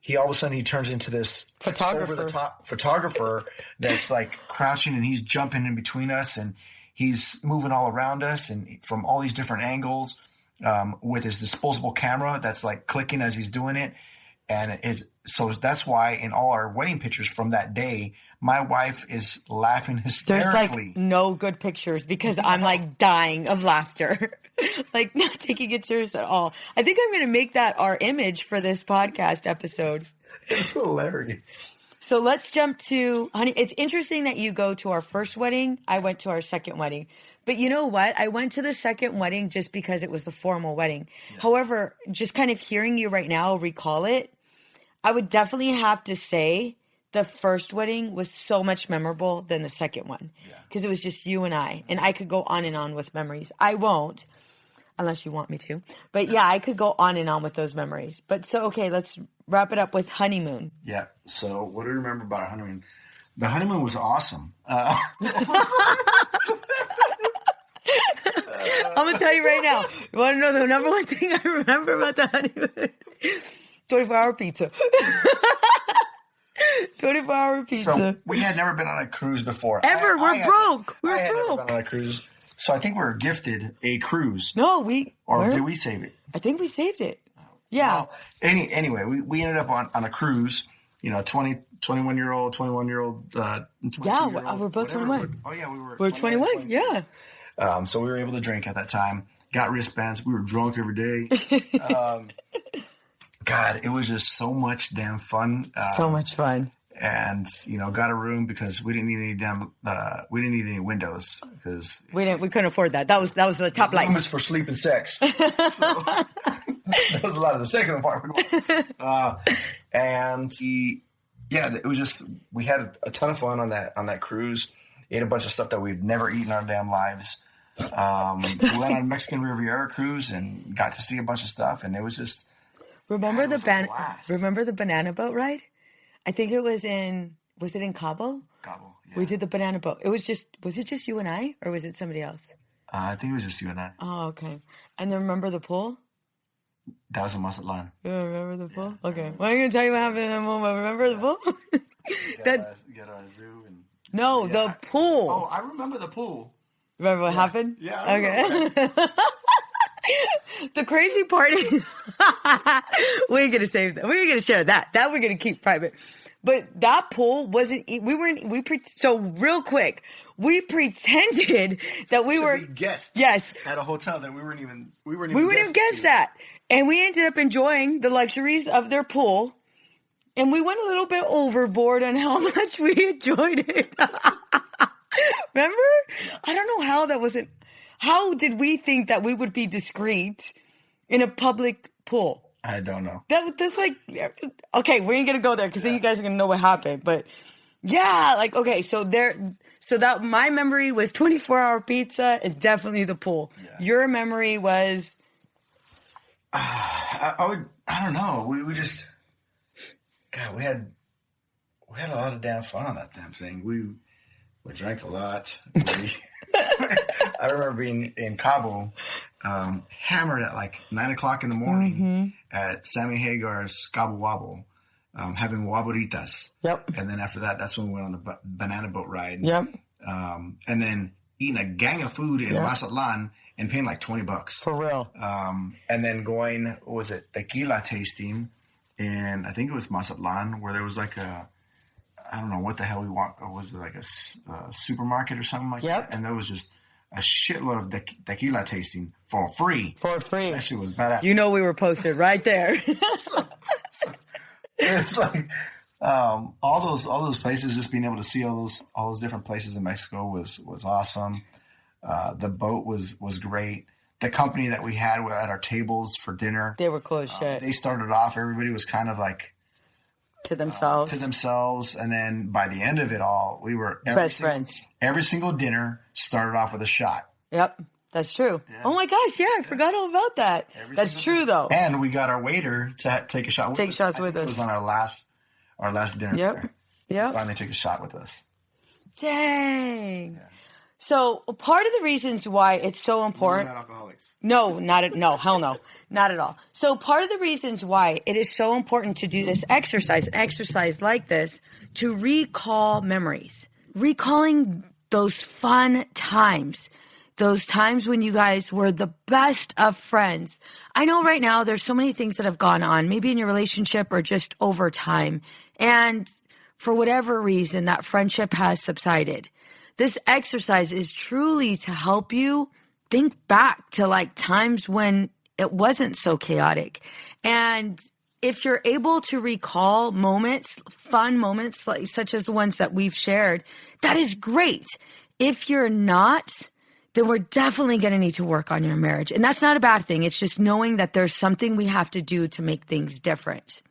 he all of a sudden he turns into this over the top photographer that's like crouching, and he's jumping in between us, and he's moving all around us and from all these different angles with his disposable camera that's like clicking as he's doing it. And so that's why in all our wedding pictures from that day, my wife is laughing hysterically. There's like no good pictures because I'm like dying of laughter, like not taking it serious at all. I think I'm going to make that our image for this podcast episode. It's hilarious. So let's jump to, honey, it's interesting that you go to our first wedding. I went to our second wedding. But you know what? I went to the second wedding just because it was the formal wedding. Yeah. However, just kind of hearing you right now recall it, I would definitely have to say the first wedding was so much memorable than the second one. Because it was just you and I could go on and on with memories. I won't, unless you want me to. But yeah, I could go on and on with those memories. But so, okay, let's wrap it up with honeymoon. Yeah. So what do you remember about our honeymoon? The honeymoon was awesome. I'm going to tell you right now. You want to know the number one thing I remember about the honeymoon? 24-hour pizza. 24-hour pizza. So we had never been on a cruise before. We're broke. I had never been on a cruise. So I think we were gifted a cruise. No, Or did we save it? I think we saved it. Yeah. Well, anyway, we ended up on a cruise. 21-year-old, 22-year-old. Yeah, we're both 21. Oh yeah, we were. We're 21. Yeah. So we were able to drink at that time. Got wristbands. We were drunk every day. God, it was just so much damn fun. So much fun. And got a room because we didn't need any windows because we couldn't afford that. That was the top line. Room is for sleep and sex. So, that was a lot of the second part. It was just we had a ton of fun on that cruise. Ate a bunch of stuff that we'd never eaten in our damn lives. We went on a Mexican Riviera cruise and got to see a bunch of stuff, and it was just. Remember the banana boat ride? I think was it in Cabo? Cabo, yeah. We did the banana boat. Was it just you and I, or was it somebody else? I think it was just you and I. Oh, okay. And then remember the pool? That was in Mazatlan. Yeah, remember the pool? Okay. Well, I'm going to tell you what happened in that moment. Remember the pool? Get a zoo and... No, yeah. The pool. Oh, I remember the pool. Remember what happened? Yeah. Okay. The crazy part is we ain't gonna save that. We ain't gonna share that. That we're gonna keep private. But that pool wasn't. So real quick, we pretended that we were guests. Yes. At a hotel that we weren't even guests at, and we ended up enjoying the luxuries of their pool, and we went a little bit overboard on how much we enjoyed it. Remember? I don't know how that wasn't. How did we think that we would be discreet in a public pool? I don't know. That's like, okay, we ain't gonna go there because then you guys are gonna know what happened. But yeah, like okay, so that my memory was 24-hour pizza and definitely the pool. Yeah. Your memory was. I don't know. We just, God, we had a lot of damn fun on that damn thing. We drank a lot. I remember being in Cabo, hammered at like 9:00 in the morning at Sammy Hagar's Cabo Wabo, having waboritas. Yep. And then after that, that's when we went on the banana boat ride. Yep. And then eating a gang of food in Mazatlan and paying like $20. For real. And then going, what was it, tequila tasting in, I think it was Mazatlan, where there was like I don't know what the hell we want. Or was it like a supermarket or something like that? And there was just a shitload of tequila tasting for free. For free. That shit was badass. You know we were posted right there. It's like all those places, just being able to see all those different places in Mexico was awesome. The boat was great. the company that we had at our tables for dinner. They were cool as shit. They started off, everybody was kind of like to themselves. And then by the end of it all, we were best friends. Every single dinner started off with a shot. Yep. That's true. Yeah. Oh my gosh, yeah, I forgot all about that. That's true, though. And we got our waiter to take a shot with us. Take shots with us. It was on our last dinner. Yep. Yep. Finally took a shot with us. Dang. Yeah. So part of the reasons why it's so important. We're not alcoholics. No, hell no, not at all. So part of the reasons why it is so important to do this exercise like this, to recall memories, recalling those fun times. Those times when you guys were the best of friends. I know right now there's so many things that have gone on, maybe in your relationship or just over time. And for whatever reason, that friendship has subsided. This exercise is truly to help you think back to like times when it wasn't so chaotic. And if you're able to recall moments, fun moments, like, such as the ones that we've shared, that is great. If you're not, then we're definitely going to need to work on your marriage. And that's not a bad thing. It's just knowing that there's something we have to do to make things different.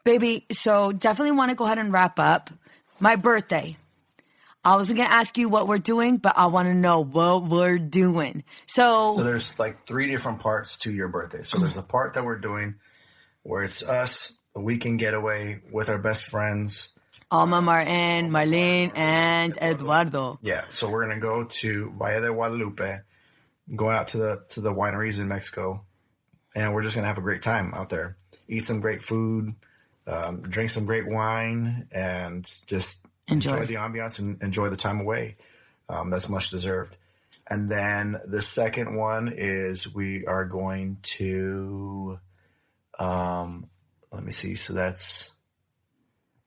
Baby, so definitely want to go ahead and wrap up. My birthday. I wasn't going to ask you what we're doing, but I want to know what we're doing. So there's like 3 different parts to your birthday. So there's the part that we're doing where it's us, a weekend getaway with our best friends. Alma, Martin, Marlene, and Eduardo. Yeah, so we're gonna go to Valle de Guadalupe, go out to the wineries in Mexico, and we're just gonna have a great time out there. Eat some great food, drink some great wine, and just enjoy the ambiance and enjoy the time away. That's much deserved. And then the second one is we are going to, let me see. So that's.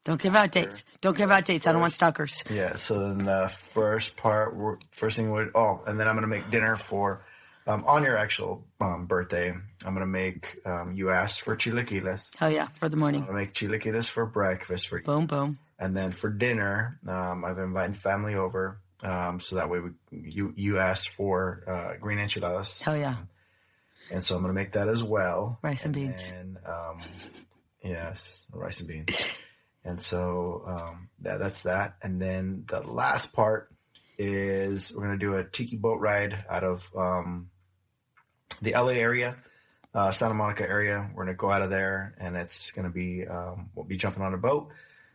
Don't give out dates. Don't give out dates. I don't want stalkers. Yeah. So then the first thing would, and then I'm going to make dinner for, on your actual birthday, I'm going to make, you asked for chilaquiles. Hell yeah, for the morning. I'm going to make chilaquiles for breakfast for you. Boom, boom. And then for dinner, I've invited family over, so that way you asked for green enchiladas. Hell yeah. And so I'm going to make that as well. Rice and beans. And yes, rice and beans. And so that's that. And then the last part is we're going to do a tiki boat ride out of the LA area, Santa Monica area. We're going to go out of there, and it's going to be we'll be jumping on a boat,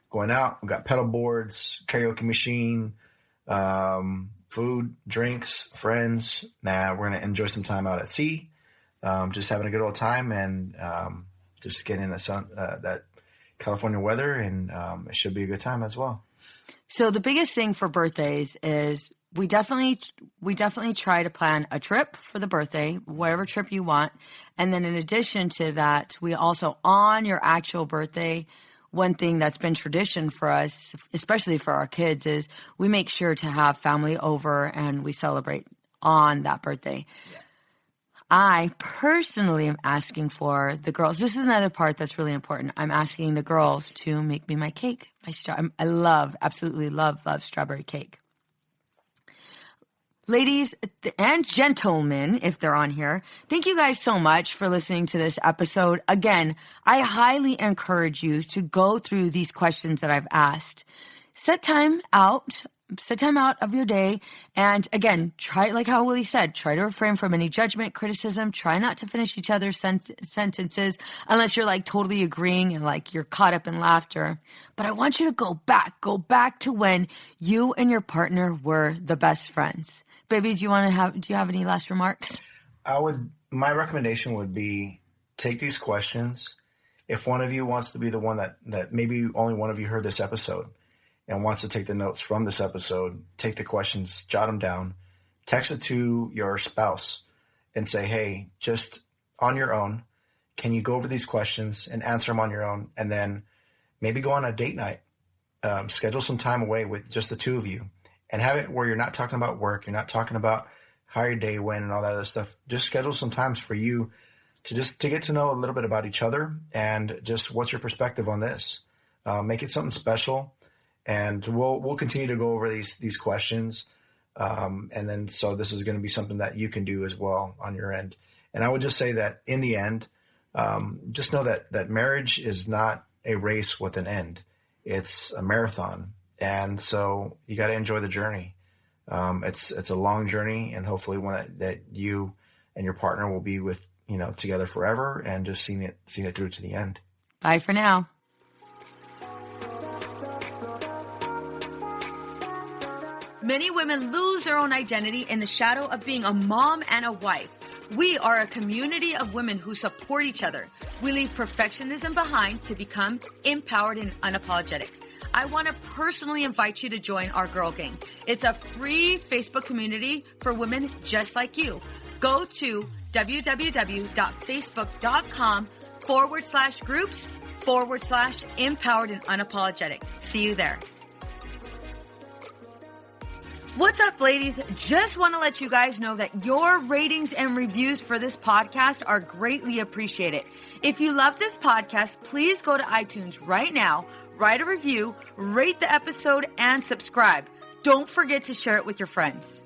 going out. We've got pedal boards, karaoke machine, food, drinks, friends. We're going to enjoy some time out at sea, just having a good old time, and just getting in the sun, that California weather, and it should be a good time as well. So the biggest thing for birthdays is we definitely try to plan a trip for the birthday, whatever trip you want. And then in addition to that, we also, on your actual birthday, one thing that's been tradition for us, especially for our kids, is we make sure to have family over and we celebrate on that birthday. Yeah. I personally am asking for the girls. This is another part that's really important. I'm asking the girls to make me my cake. I absolutely love strawberry cake. Ladies and gentlemen, if they're on here, thank you guys so much for listening to this episode. Again, I highly encourage you to go through these questions that I've asked. Set time out of your day. And again, try, like how Willie said, try to refrain from any judgment, criticism. Try not to finish each other's sentences unless you're like totally agreeing and like you're caught up in laughter. But I want you to go back to when you and your partner were the best friends. Baby, do you have any last remarks? My recommendation would be take these questions. If one of you wants to be the one that maybe only one of you heard this episode and wants to take the notes from this episode, take the questions, jot them down, text it to your spouse and say, hey, just on your own, can you go over these questions and answer them on your own? And then maybe go on a date night, schedule some time away with just the two of you and have it where you're not talking about work. You're not talking about how your day went and all that other stuff. Just schedule some times for you to get to know a little bit about each other and just what's your perspective on this. Make it something special. And we'll continue to go over these questions. And then, so this is going to be something that you can do as well on your end. And I would just say that in the end, just know that marriage is not a race with an end. It's a marathon. And so you got to enjoy the journey. It's a long journey, and hopefully one that you and your partner will be with, together forever, and just seeing it through to the end. Bye for now. Many women lose their own identity in the shadow of being a mom and a wife. We are a community of women who support each other. We leave perfectionism behind to become empowered and unapologetic. I want to personally invite you to join our Girl Gang. It's a free Facebook community for women just like you. Go to www.facebook.com/groups/empowered and unapologetic. See you there. What's up, ladies? Just want to let you guys know that your ratings and reviews for this podcast are greatly appreciated. If you love this podcast, please go to iTunes right now, write a review, rate the episode, and subscribe. Don't forget to share it with your friends.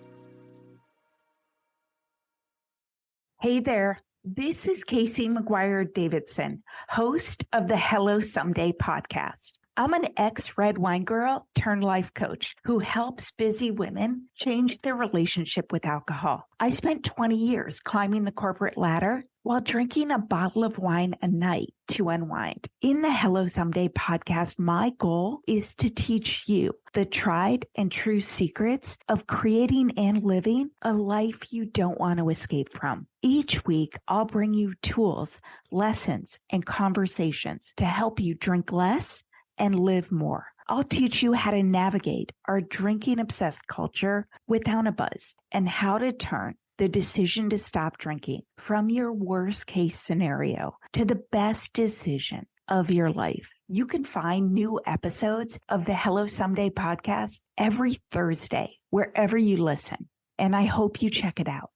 Hey there. This is Casey McGuire Davidson, host of the Hello Someday podcast. I'm an ex-red wine girl turned life coach who helps busy women change their relationship with alcohol. I spent 20 years climbing the corporate ladder while drinking a bottle of wine a night to unwind. In the Hello Someday podcast, my goal is to teach you the tried and true secrets of creating and living a life you don't want to escape from. Each week, I'll bring you tools, lessons, and conversations to help you drink less and live more. I'll teach you how to navigate our drinking-obsessed culture without a buzz, and how to turn the decision to stop drinking from your worst-case scenario to the best decision of your life. You can find new episodes of the Hello Someday podcast every Thursday, wherever you listen, and I hope you check it out.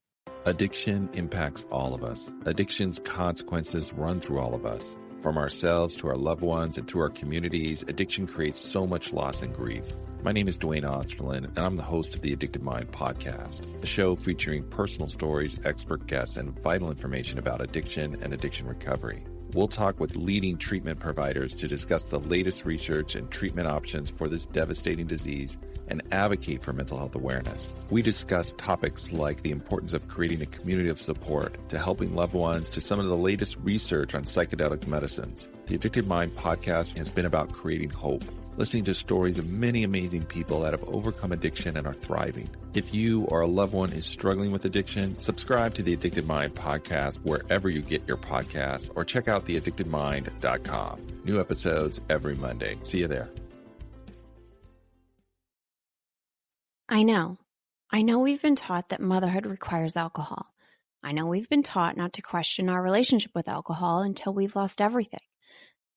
Addiction impacts all of us. Addiction's consequences run through all of us. From ourselves to our loved ones and through our communities, addiction creates so much loss and grief. My name is Dwayne Osterlin, and I'm the host of the Addicted Mind podcast, a show featuring personal stories, expert guests, and vital information about addiction and addiction recovery. We'll talk with leading treatment providers to discuss the latest research and treatment options for this devastating disease and advocate for mental health awareness. We discuss topics like the importance of creating a community of support, to helping loved ones, to some of the latest research on psychedelic medicines. The Addicted Mind podcast has been about creating hope, listening to stories of many amazing people that have overcome addiction and are thriving. If you or a loved one is struggling with addiction, subscribe to the Addicted Mind podcast wherever you get your podcasts, or check out theaddictedmind.com. New episodes every Monday. See you there. I know we've been taught that motherhood requires alcohol. I know we've been taught not to question our relationship with alcohol until we've lost everything.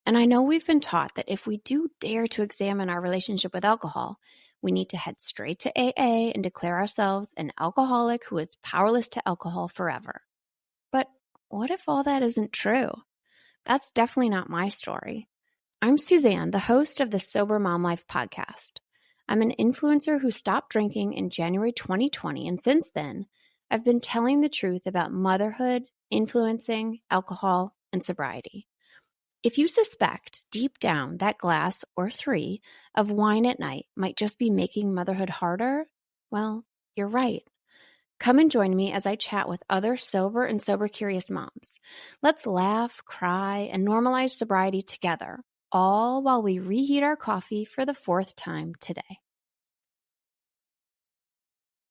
And I know we've been taught that if we do dare to examine our relationship with alcohol, we need to head straight to AA and declare ourselves an alcoholic who is powerless to alcohol forever. But what if all that isn't true? That's definitely not my story. I'm Suzanne, the host of the Sober Mom Life podcast. I'm an influencer who stopped drinking in January 2020, and since then, I've been telling the truth about motherhood, influencing, alcohol, and sobriety. If you suspect deep down that glass or 3 of wine at night might just be making motherhood harder, well, you're right. Come and join me as I chat with other sober and sober-curious moms. Let's laugh, cry, and normalize sobriety together, all while we reheat our coffee for the 4th time today.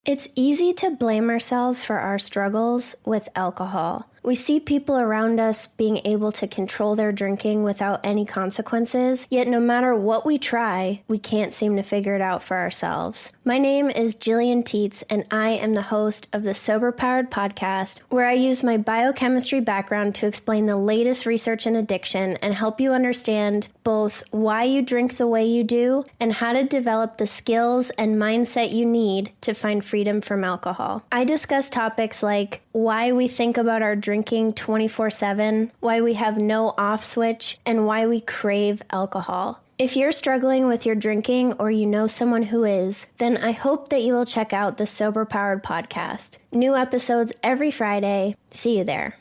It's easy to blame ourselves for our struggles with alcohol. We see people around us being able to control their drinking without any consequences, yet no matter what we try, we can't seem to figure it out for ourselves. My name is Jillian Teets, and I am the host of the Sober Powered podcast, where I use my biochemistry background to explain the latest research in addiction and help you understand both why you drink the way you do and how to develop the skills and mindset you need to find freedom from alcohol. I discuss topics like why we think about our drinking 24/7, why we have no off switch, and why we crave alcohol. If you're struggling with your drinking or you know someone who is, then I hope that you will check out the Sober Powered podcast. New episodes every Friday. See you there.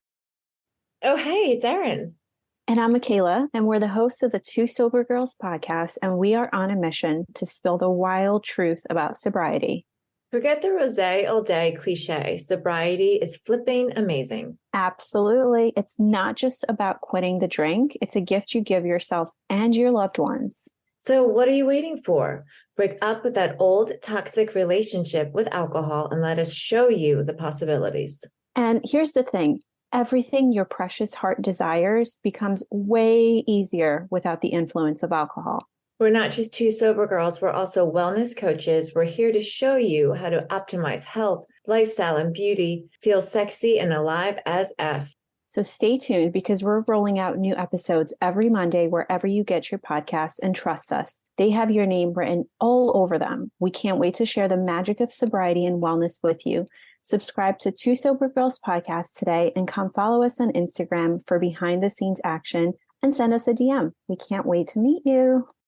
Oh, hey, it's Erin. And I'm Michaela, and we're the hosts of the Two Sober Girls podcast, and we are on a mission to spill the wild truth about sobriety. Forget the rosé all day cliche. Sobriety is flipping amazing. Absolutely. It's not just about quitting the drink. It's a gift you give yourself and your loved ones. So what are you waiting for? Break up with that old toxic relationship with alcohol and let us show you the possibilities. And here's the thing. Everything your precious heart desires becomes way easier without the influence of alcohol. We're not just two sober girls, we're also wellness coaches. We're here to show you how to optimize health, lifestyle, and beauty, feel sexy and alive as F. So stay tuned because we're rolling out new episodes every Monday wherever you get your podcasts, and trust us, they have your name written all over them. We can't wait to share the magic of sobriety and wellness with you. Subscribe to Two Sober Girls podcast today and come follow us on Instagram for behind the scenes action and send us a DM. We can't wait to meet you.